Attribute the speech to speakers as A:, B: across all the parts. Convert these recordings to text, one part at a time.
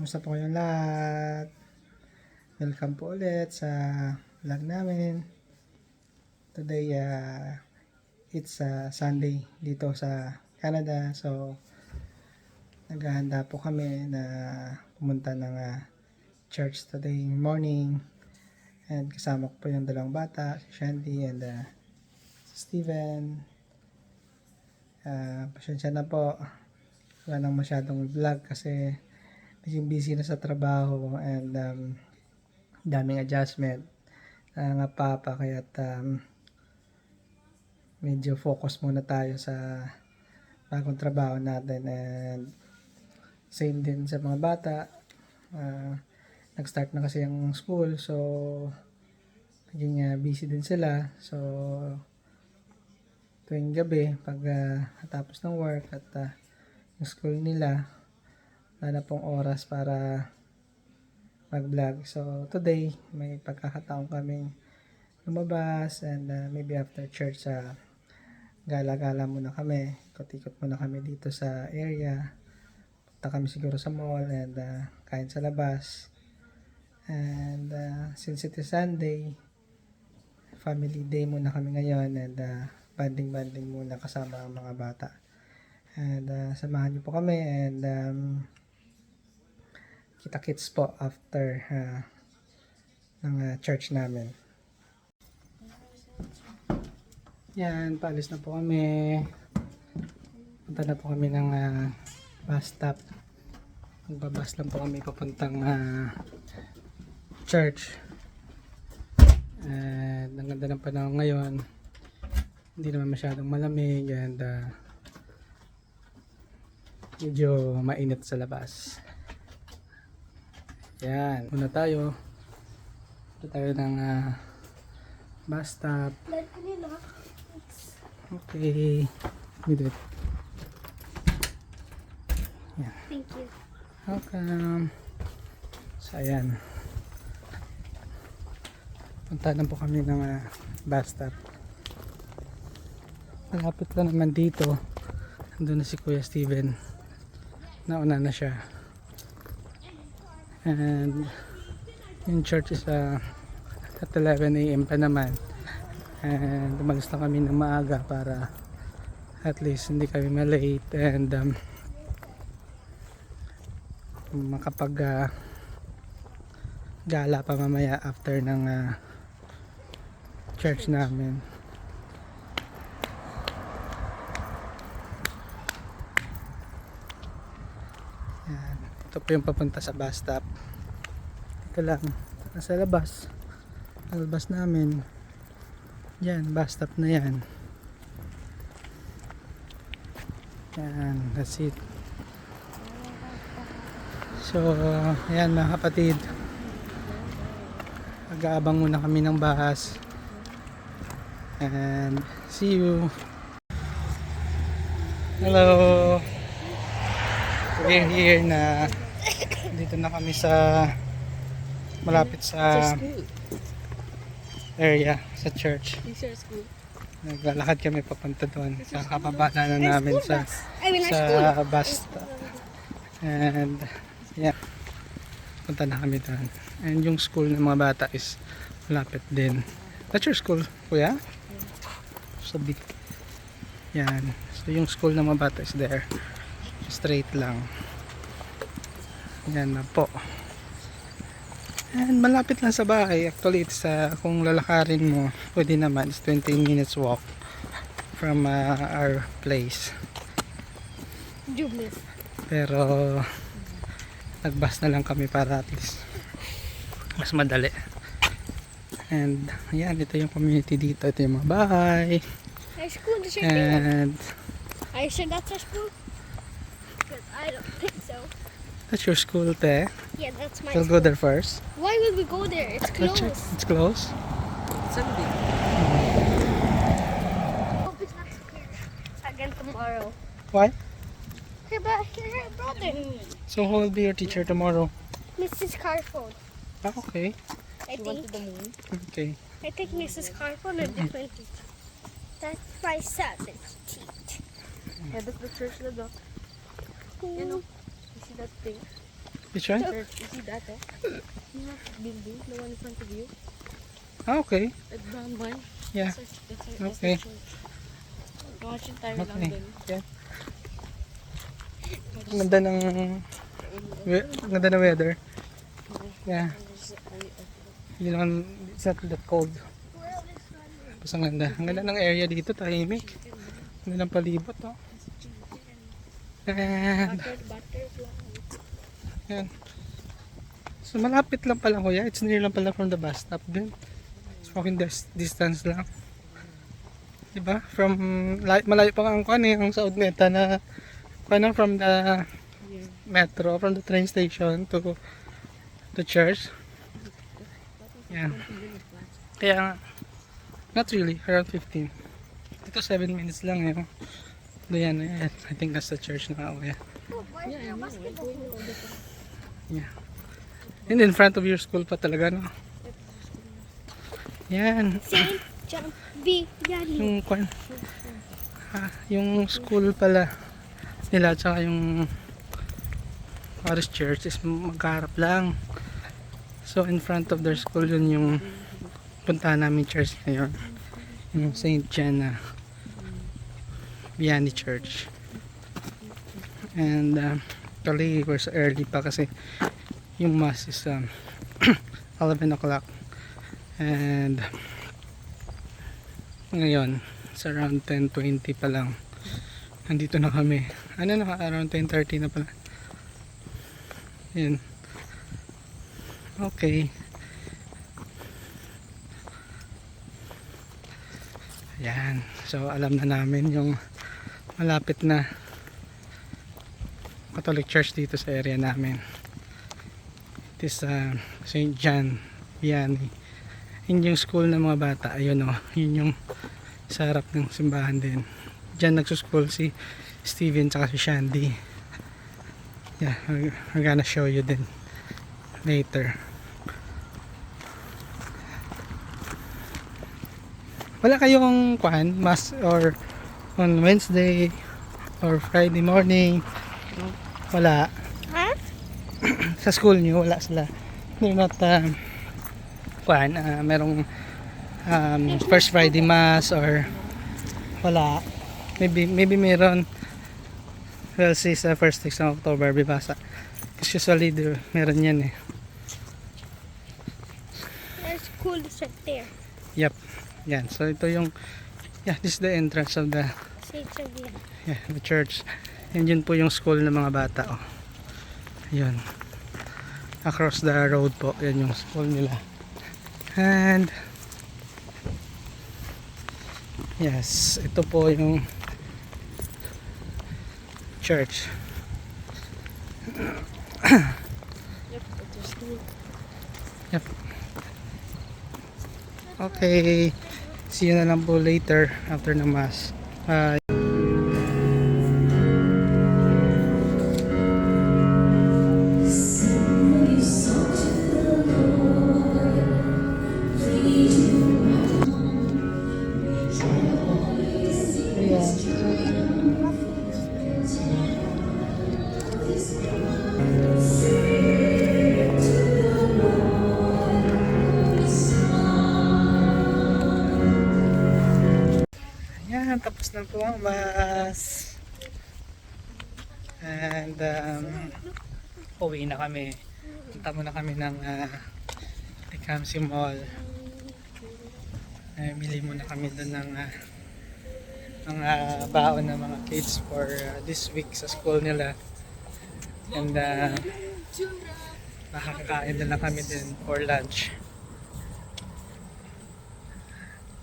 A: Kumusta po kayong lahat? Welcome po ulit sa vlog namin. Today, it's Sunday dito sa Canada. So, naghahanda po kami na pumunta ng church today morning. And kasama ko po yung dalawang bata, si Shandy and si Steven. Pasensya na po. Wala nang masyadong vlog kasi naging busy na sa trabaho and daming adjustment nga papa kaya medyo focus muna tayo sa bagong trabaho natin and same din sa mga bata. Nag-start na kasi yung school so naging busy din sila so tuwing gabi pag natapos ng work at yung school nila wala na pong oras para mag-vlog. So, today, may pagkakataon kaming lumabas and maybe after church, gala-gala muna kami. Ikot-ikot muna kami dito sa area. Punta kami siguro sa mall and kain sa labas. And since it is Sunday, family day muna kami ngayon and banding-banding muna kasama ang mga bata. And samahan niyo po kami and kita-kits po after ng church namin. Yan, paalis na po kami. Punta na po kami ng bus stop. Magbabas lang po kami papuntang church. And ang ganda ng panahon ngayon. Hindi naman masyadong malamig and medyo mainit sa labas. Yan, muna tayo. Punta tayo ng bus stop. Okay. We do it. Yan.
B: Thank you.
A: Welcome. So, ayan. Punta na po kami ng bus stop. Malapit lang naman dito. Nandun na si Kuya Steven. Nauna na siya. And yung church is at 11 AM pa naman and umalis lang kami ng maaga para at least hindi kami malate and makapag gala pa mamaya after ng church namin. Yan. Ito po yung papunta sa bus stop. Ito lang, nasa labas. Labas namin. Yan, bus stop na yan. Yan, that's it. So, ayan mga kapatid. Mag-aabang muna kami ng bus. And see you. Hello. We're here na dito na kami sa malapit sa area sa church. Naglalakad kami papunta doon. Kakababa na namin sa bus stop. And yeah, punta na kami doon. And yung school ng mga bata is malapit din. That's your school, kuya? Sabi. Yan. So yung school ng mga bata is there. Straight lang. Yan na po. And malapit lang sa bahay. Actually, it's, kung lalakarin mo, pwede naman. It's 20 minutes walk from our place. Pero, nagbus na lang kami para at least mas madali. And, ayan, ito yung community dito. Ito yung mga bahay. And,
B: Are you sure that's our school? I don't think so.
A: that's your school, te.
B: Yeah, that's my
A: We'll
B: school.
A: go there first.
B: Why would we go there? It's
A: Let's check.
B: closed.
A: It's closed.
C: Sunday.
B: Hope it's not clear again tomorrow.
A: Why?
B: Hey, but here, brother.
A: So who will be your teacher tomorrow?
B: Mrs. Carphone.
A: Ah, okay.
B: I think.
A: Okay.
B: I think Mrs. Carphone is different teacher. That's my substitute.
C: Yeah, that's the church na daw. You know, you see that thing?
A: Which one?
C: Church, you see that, eh? You know, building, the one in front of you?
A: Ah, okay.
C: That brown one?
A: Yeah.
C: That's
A: Okay.
C: the church. Watching tayo lang
A: Okay.
C: dun.
A: Yeah. Ang ganda ng ang ganda ng weather. Yeah. Hindi naman, it's not that cold. Tapos ang ganda. Ang ganda ng area dito, tahimik. Ang ganda ng palibot, oh. And, yan. So malapit lang pala kuya. It's near lang pala from the bus stop din. It's walking distance lang. Diba? From, malayo pa ang kuan eh, ang sa Udmeta na kuan from the metro, from the train station to the church. Yeah. Kaya, not really, around 15. Ito 7 minutes lang eh. Doon yan, I think that's the church na ako. Yeah. And in front of your school pa talaga, no? Yan.
B: Saint John B. Yanni.
A: Yung kwan. Yung school pala nila, tsaka yung Paris Church is magkaharap lang. So in front of their school yun yung puntahan namin church ngayon. Yung Saint John Vianney Church. And actually we're so early pa kasi yung mass is 11 o'clock. And ngayon it's around 10:20 pa lang. Nandito na kami. Ano na, around 10:30 na pala. Yan. Okay. Yan. So alam na namin yung malapit na Catholic Church dito sa area namin. It is St. John Vianney. Yun yung school ng mga bata. Ayun o. Yun yung sa harap ng simbahan din. Diyan nagsuschool si Steven tsaka si Shandy. Yeah, we're gonna show you din later. Wala kayong kwan, mass or on Wednesday or Friday morning? Wala.
B: Huh?
A: Sa school nyo, wala sila. They're not kwan, merong first Friday mass or wala. Maybe meron. Well, since first week ng October, bibasa. Kasi usually meron yan eh.
B: There's school is right there.
A: Yep. Yan. So ito yung, yeah, this is the entrance of the,
B: Saint John Vianney.
A: yeah, the church. And yun po yung school ng mga bata. Oh. Yun. Across the road po. Yan yung school nila. And yes, ito po yung church. Yep. Okay. See you na lang po later after ng mass. Bye. Yan, tapos na po ang mass. And uwi na kami. Punta muna kami ng Tecumseh Mall. Bili muna kami doon ng mga baon ng mga kids for this week sa school nila. And makakakain na lang kami din for lunch.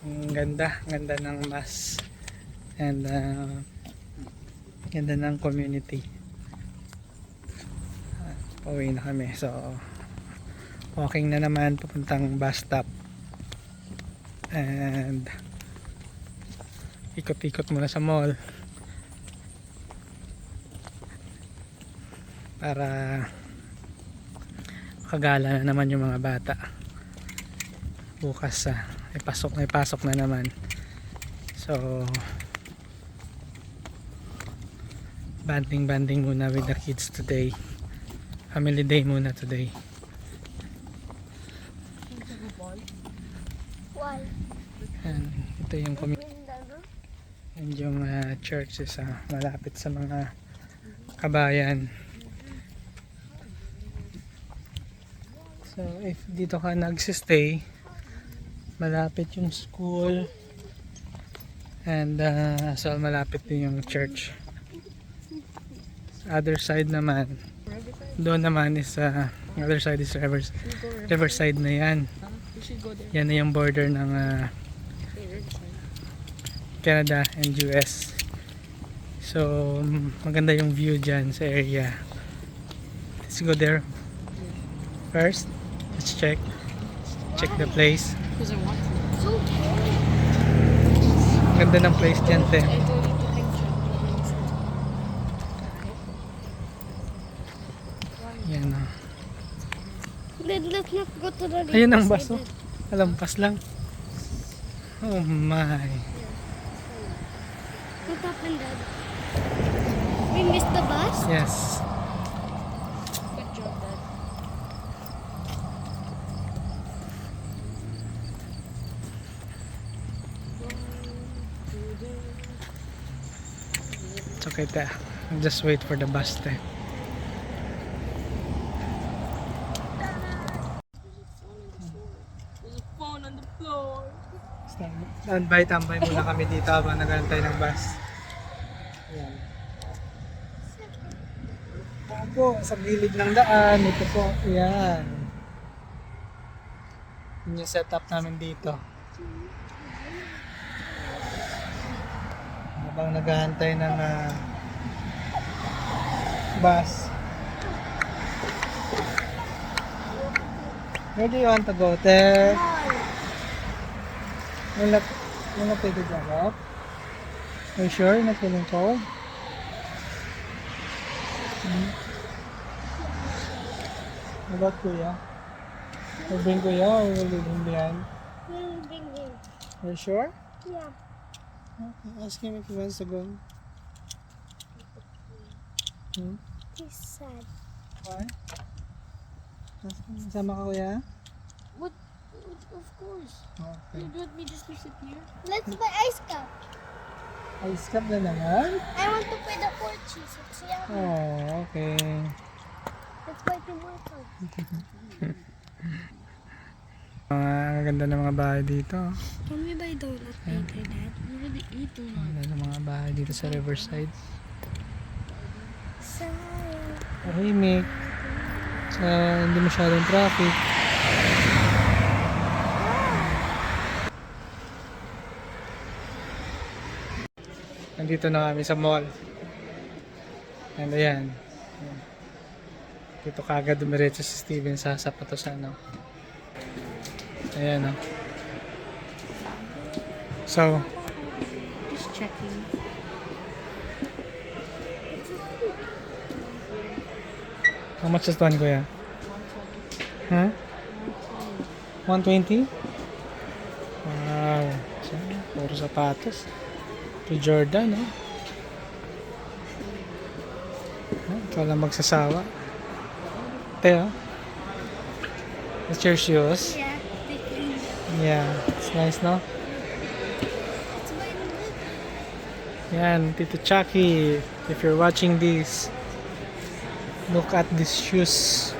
A: Ang ganda ng mass. And ganda ng community. Pauwi na kami. So walking na naman papuntang bus stop. And ikot-ikot muna sa mall para makagala na naman yung mga bata. Bukas ipasok na naman. So banding muna with the kids today Family day muna today.
B: Why?
A: Yan, ito yung
B: Ganda, no?
A: yan yung church sa malapit sa mga kabayan. So if dito ka nagsistay, malapit yung school and so malapit din yung church. Other side naman, doon naman is other side is Riverside na yan.
C: We should go there.
A: Yan na yung border ng Canada and US. So maganda yung view dyan sa area. Let's go there first. Let's check the place.
C: Because I want to.
B: So cool.
A: Ganda ng place dyan, te.
C: I told you to picture.
A: Yan o.
B: Let's not go to the
A: Ayun ang
B: riverside.
A: baso. Alampas lang. Oh my.
B: What happened, Dad? We missed the bus?
A: Yes.
C: Good job, Dad.
A: It's okay, te. I'll just wait for the bus, te.
C: There's a phone on the floor.
A: Tambay muna kami dito habang nag-aantay ng bus. Ayan. Ito po, sa gilid ng daan. Ito po, ayan. Yun yung setup namin dito. Habang nag-aantay ng bus. Where do you want to go, te? You're not ready to jump up? Are you sure you're not feeling cold? What about Kuya? Will bring Kuya or will leave him behind?
B: We'll bring him.
A: Are you sure?
B: Yeah.
A: Okay, ask him if he wants to go.
B: He's sad.
A: Why? Sama ka, Kuya?
C: What? Of course.
A: Okay.
C: You want me just to sit here?
B: Let's buy ice cup.
A: Ice cup na naman?
B: I want to play the four cheese. It's yummy.
A: Oh, okay.
B: Let's buy two more cups.
A: Ang ganda ng mga bahay dito.
B: Can we buy donut later, Dad?
C: We already ate
A: Ang
C: one.
A: ganda ng mga bahay dito sa Riverside.
B: Sayang.
A: Tahimik. Sa hindi masyadong traffic. Nandito na kami sa mall. And ayan. Dito kagad dumiretso si Steven sa sapatos ano. Ayan o. So,
C: Just checking.
A: how much is one, Kuya? Huh? 120? Wow. So, puro sapatos. To Jordan, no? Ikaw lang magsasawa. Teo? That's your shoes?
B: Yeah, they clean.
A: Yeah. It's nice, no?
B: Let's buy the
A: Yan, Tito Chucky. If you're watching this, look at these shoes.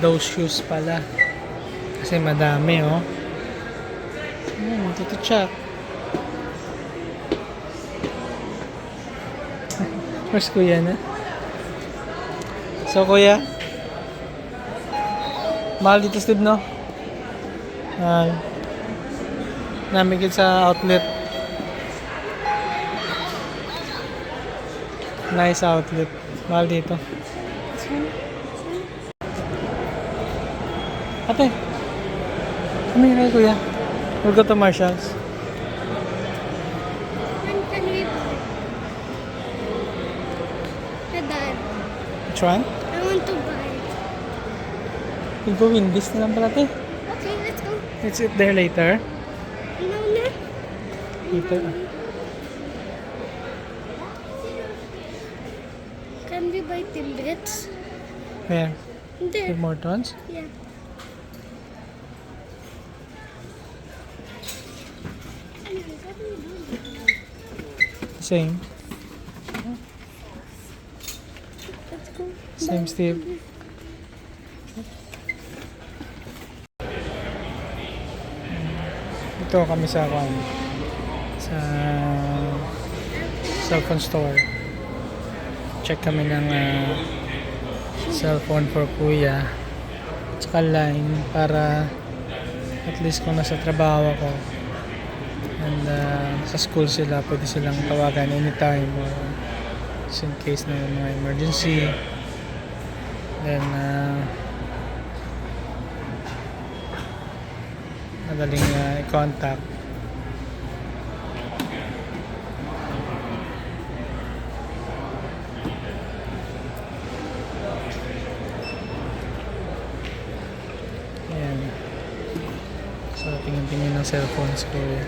A: Those shoes pala. Kasi madami, oh. Yan, Tito Chuck. Where's Kuya na? So, Kuya? Mahal dito, Steve, no? Namigil sa outlet. Nice outlet. Mahal dito. Ate, kami na kayo, Kuya. We'll go to Marshall's.
B: When can we buy? Hey, Dad,
A: Which one?
B: I want to buy.
A: We'll go Wendy's na lang pala, ate.
B: Okay, let's go.
A: Let's eat there later.
B: No, no.
A: Later.
B: Can we buy like Timbits.
A: Where?
B: There.
A: Tim Hortons?
B: Yeah.
A: Same.
B: Let's go.
A: Same, Steve. Ito kami sa sa cellphone store. Check kami ng cellphone for kuya. Tsaka line para at least kung nasa trabaho ako and sa school sila, pwede silang tawagan anytime or just in case na mga emergency. Then madaling i-contact. Ayan. So, tingin-tingin ng cellphone si Kuya.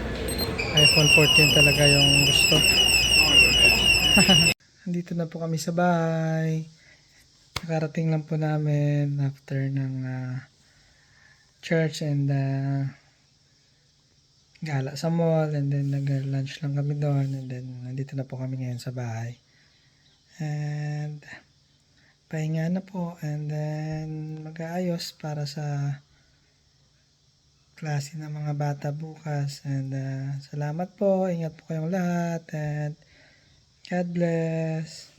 A: iPhone 14 talaga yung gusto. Dito na po kami sa bahay. Nakarating lang po namin after ng church and gala sa mall, and then nag-lunch lang kami doon, and then nandito na po kami ngayon sa bahay. And pahinga na po, and then mag-aayos para sa klase ng mga bata bukas. And salamat po, ingat po kayong lahat, and God bless.